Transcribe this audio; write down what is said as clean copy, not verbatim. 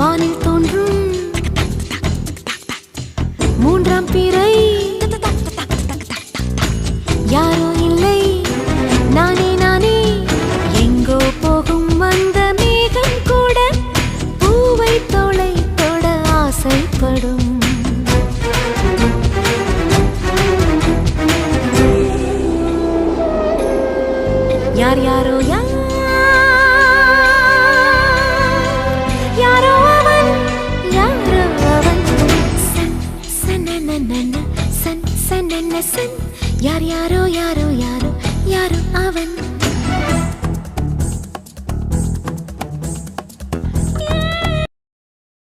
வானில் தோன்றும் மூன்றாம் பிறை யாரோ இல்லை நானே நானே எங்கோ போகும் அந்த மேகம் கூட பூவை தோளை தொட ஆசைப்படும் யார் யாரோ யாரோ அவன் யாரோ அவன் சன் சனனனன சன் சனன சன் யார் யாரோ யாரோ யாரோ யாரோ அவன்